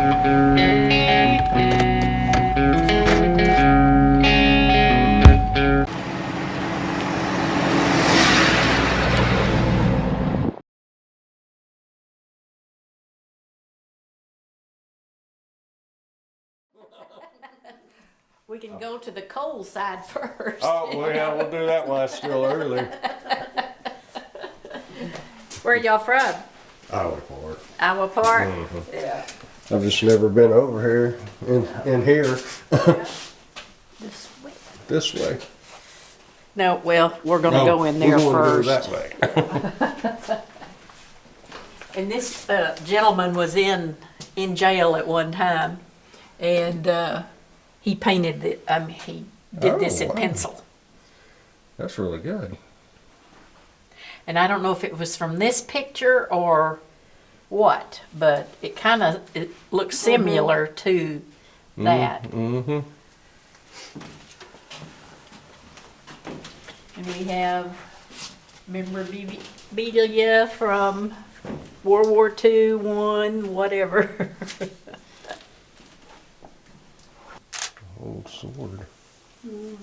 We can go to the coal side first. Oh, well, yeah, we'll do that while it's still early. Where y'all from? Iowa Park. Iowa Park? Mm-hmm. Yeah. I've just never been over here, in here. This way. This way. No, well, we're gonna go in there we're first. Go that way. And this gentleman was in jail at one time, and he painted it. He did this in wow. pencil. That's really good. And I don't know if it was from this picture or what, but it kind of looks similar to that. Mm-hmm. And we have memorabilia from World War II, whatever. Old sword. Mm-hmm.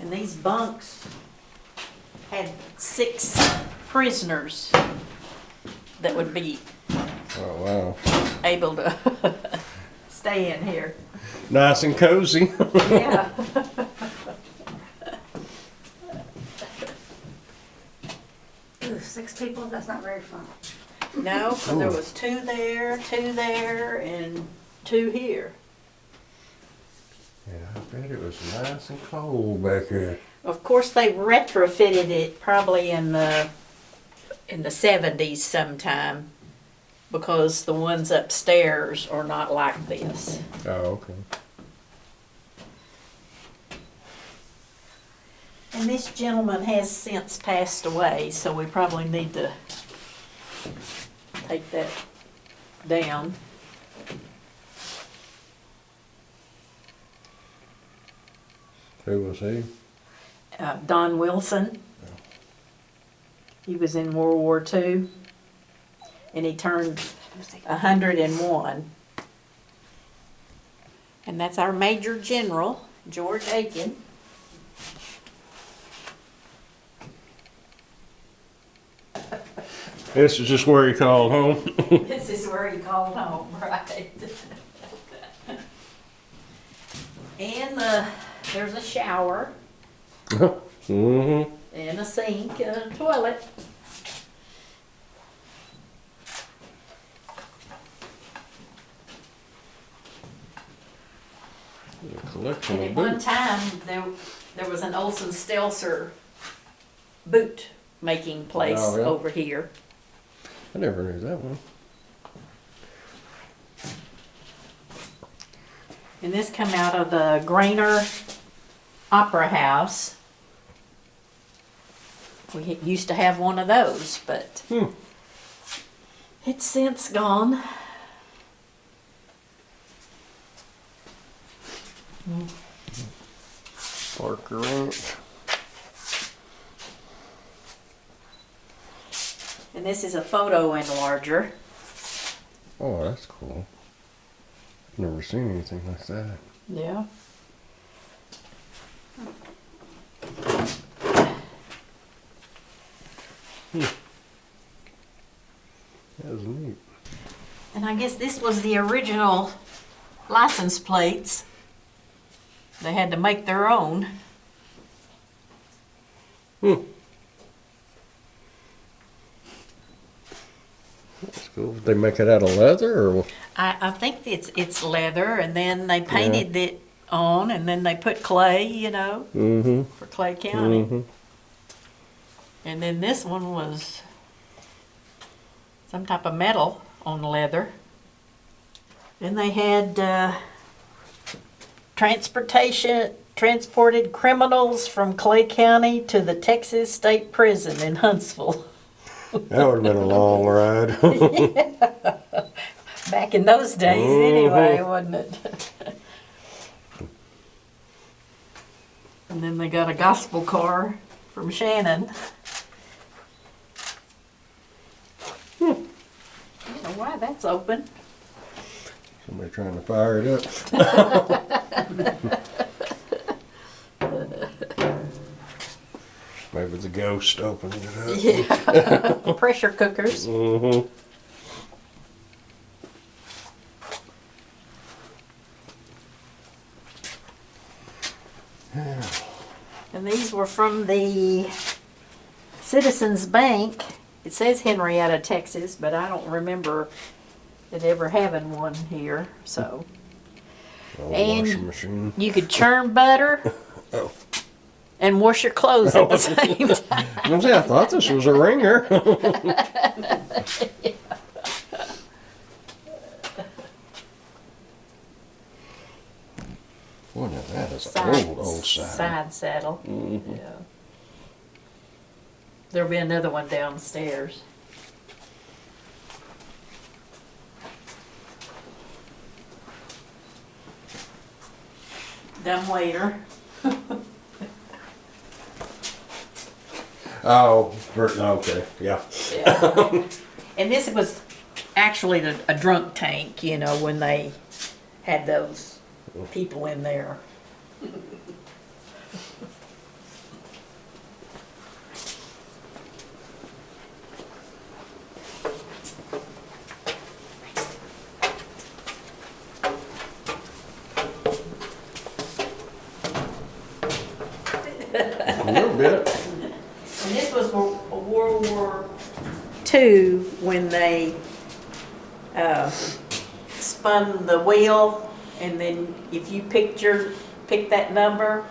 And these bunks had 6 prisoners that would be Oh, wow. able to stay in here. Nice and cozy. Yeah. Ooh, 6 people, that's not very fun. No, 'cause there was 2 there, and 2 here. Yeah, I bet it was nice and cold back here. Of course, they retrofitted it probably in the 70s sometime, because the ones upstairs are not like this. Oh, okay. And this gentleman has since passed away, so we probably need to take that down. Who was he? Don Wilson. He was in World War II, and he turned 101. And that's our Major General, George Aiken. This is just where he called home. This is where he called home, right? And there's a shower, Mm-hmm. and a sink, and a toilet. A collection And of at one boots. time, there was an Olson Stelzer boot making place Oh, yeah? over here. I never knew that one. And this come out of the Grainer Opera House. We used to have one of those, but it's since gone. Parker Ranch. And this is a photo enlarger. Oh, that's cool. Never seen anything like that. Yeah. That was neat. And I guess this was the original license plates. They had to make their own. That's cool. Did they make it out of leather or what? I think it's leather, and then they painted it on, and then they put clay, Mm-hmm. for Clay County. Mm-hmm. And then this one was some type of metal on leather. Then they had transported criminals from Clay County to the Texas State Prison in Huntsville. That would have been a long ride. back in those days anyway, wasn't it? And then they got a gospel car from Shannon. I don't know why that's open. Somebody trying to fire it up. Maybe the ghost opened it up. Yeah. Pressure cookers. Mm-hmm. And these were from the Citizens Bank. It says Henrietta, Texas, but I don't remember it ever having one here. So Old And- washing machine. you could churn butter Oh. and wash your clothes at the same time. I thought this was a ringer. Boy, now that is an old saddle. Side saddle. Mhm. Yeah. There'll be another one downstairs. Dumbwaiter. Oh, okay, yeah. Yeah. And this was actually a drunk tank, you know, when they had those people in there. A little bit. And this was World War II when they spun the wheel, and then if you picked that number,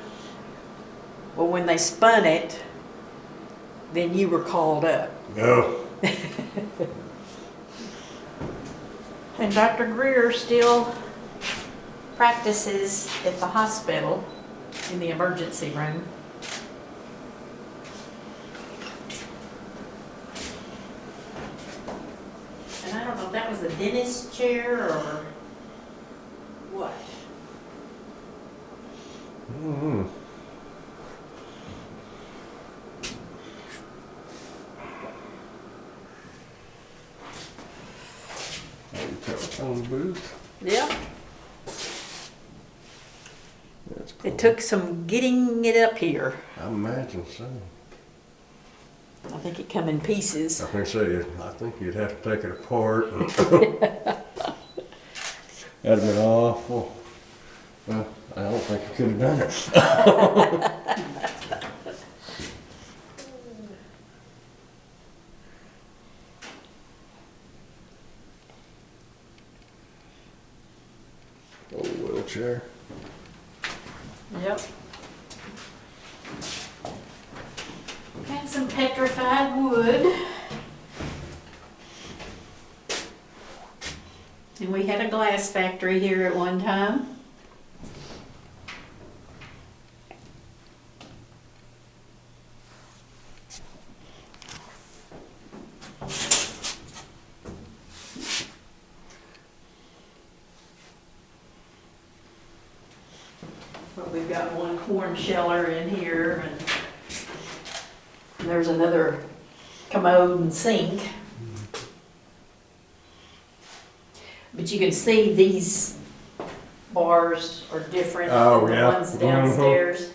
well, when they spun it, then you were called up. No. And Dr. Greer still practices at the hospital in the emergency room. And I don't know if that was a dentist chair or what. Mm-hmm. Telephone booth. Yeah. That's cool. It took some getting it up here. I imagine so. I think it come in pieces. I think you'd have to take it apart. That'd have been awful. Well, I don't think you could have done it. Old wheelchair. Yep. And some petrified wood. And we had a glass factory here at one time. Well, we've got one corn sheller in here, and there's another commode and sink. But you can see these bars are different Oh, than the yeah. ones downstairs.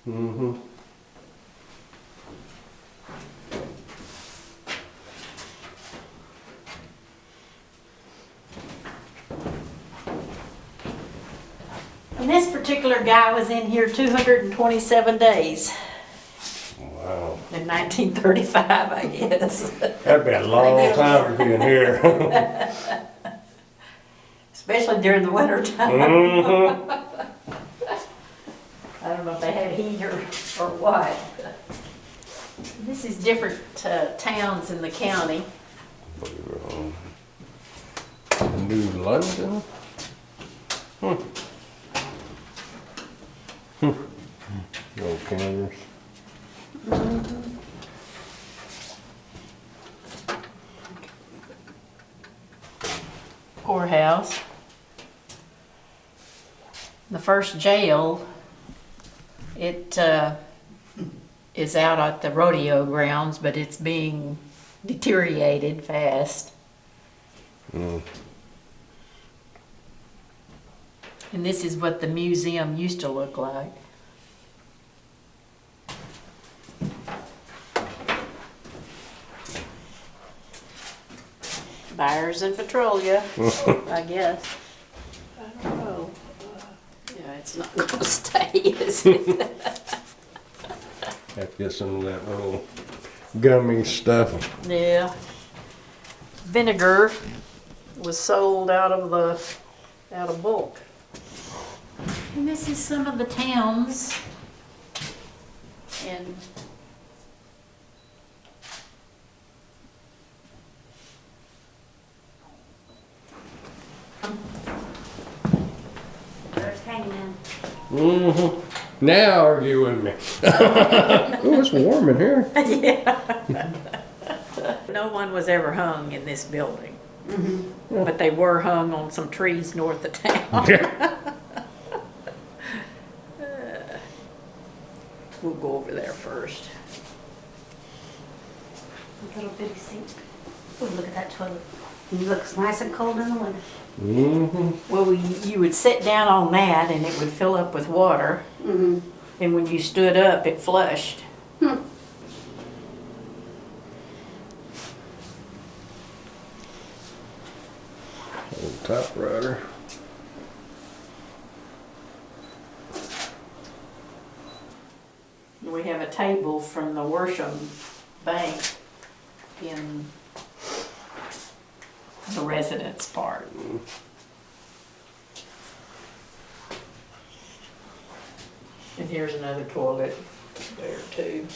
Mm-hmm. And this particular guy was in here 227 days Wow. in 1935, I guess. That'd be a long time to be in here. Especially during the winter time. Mm-hmm. I don't know if they had heat or what. This is different towns in the county. New London? Old cameras. poorhouse. The first jail, it is out at the rodeo grounds, but it's being deteriorated fast. Mm. And this is what the museum used to look like. Buyers and Petrolia, I guess. I don't know. Yeah, it's not gonna stay, is it? Have to get some of that little gummy stuff. Yeah. Vinegar was sold out of bulk. And this is some of the towns. And There's hanging in. Mm-hmm. Now argue with me. Oh, it's warm in here. no one was ever hung in this building. Mm-hmm. But they were hung on some trees north of town. We'll go over there first. Little bitty sink. Oh, look at that toilet. It looks nice and cold in the winter. Mm-hmm. Well, you would sit down on that and it would fill up with water. Mm-hmm. And when you stood up, it flushed. Hmm. Old typewriter. We have a table from the Worsham Bank in the residence part. And here's another toilet there too.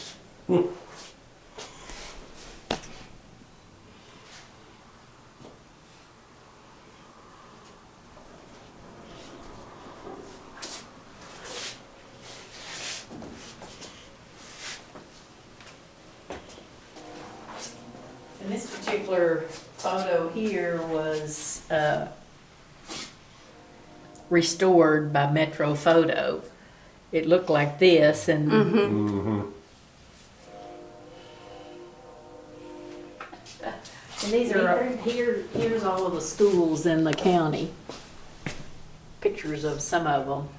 And this particular photo here was restored by Metro Photo. It looked like this, and Mm-hmm. and these are here's all of the schools in the county. Pictures of some of them.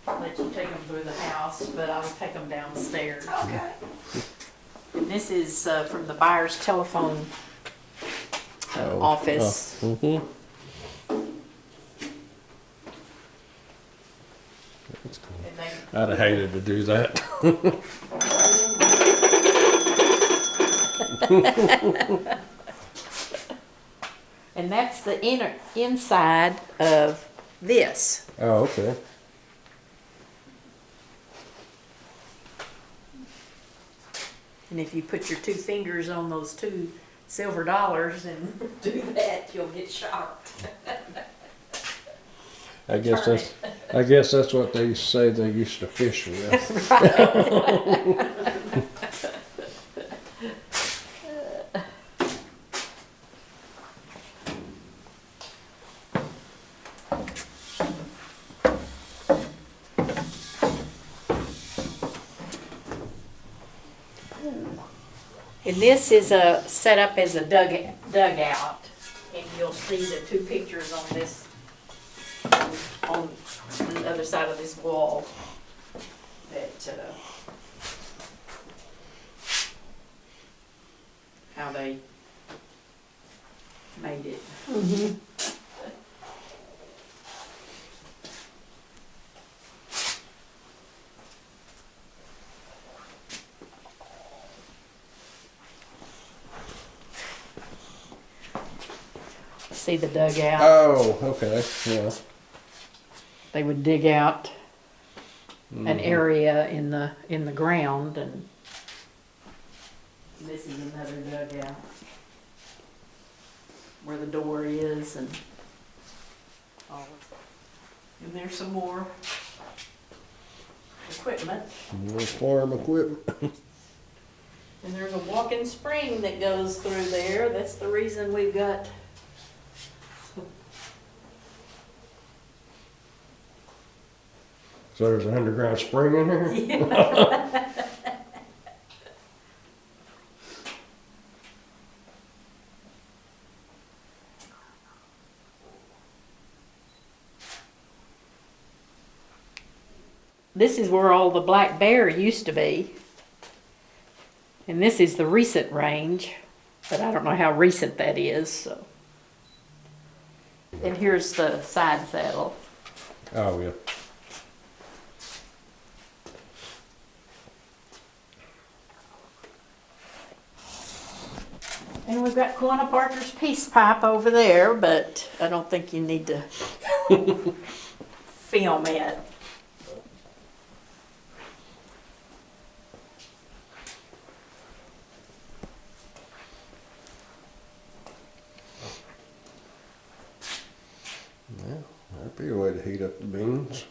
I'll let you take them through the house, but I'll take them downstairs. Okay. And this is from the buyer's telephone office. Mm-hmm. That's cool. And they, I'd have hated to do that. and that's the inside of this. Oh, okay. And if you put your two fingers on those two silver dollars and do that, you'll get shocked. I guess that's what they say they used to fish with. And this is set up as a dugout, and you'll see the two pictures on this on the other side of this wall that how they made it. Mm-hmm. See the dugout? Oh, okay. Yeah. They would dig out an area in the ground, and this is another dugout where the door is, and all of, and there's some more equipment. More farm equipment. And there's a walk-in spring that goes through there. That's the reason we've got. So there's an underground spring in there? Yeah. This is where all the black bear used to be. And this is the recent range, but I don't know how recent that is, so. And here's the side saddle. Oh, yeah. And we've got Quanah Parker's peace pipe over there, but I don't think you need to film it. Yeah, that'd be a way to heat up the beans.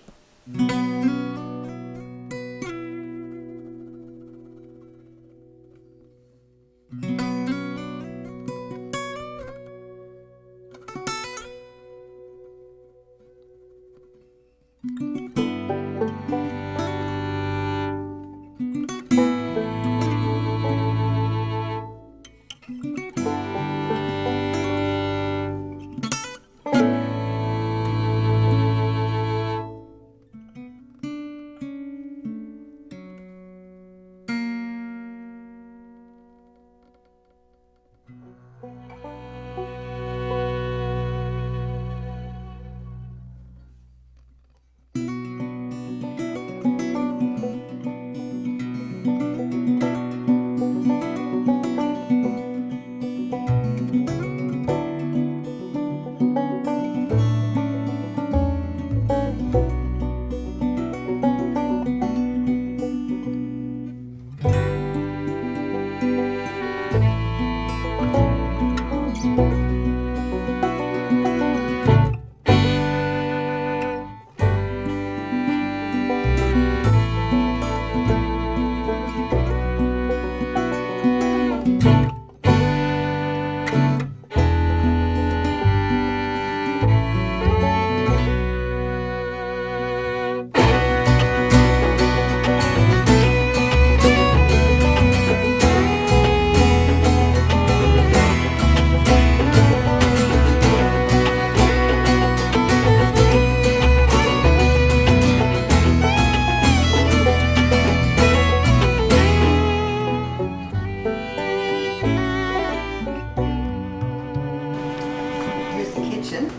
Here's the kitchen.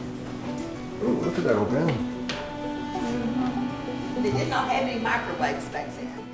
Ooh, look at that old gun. They did not have any microwaves back then.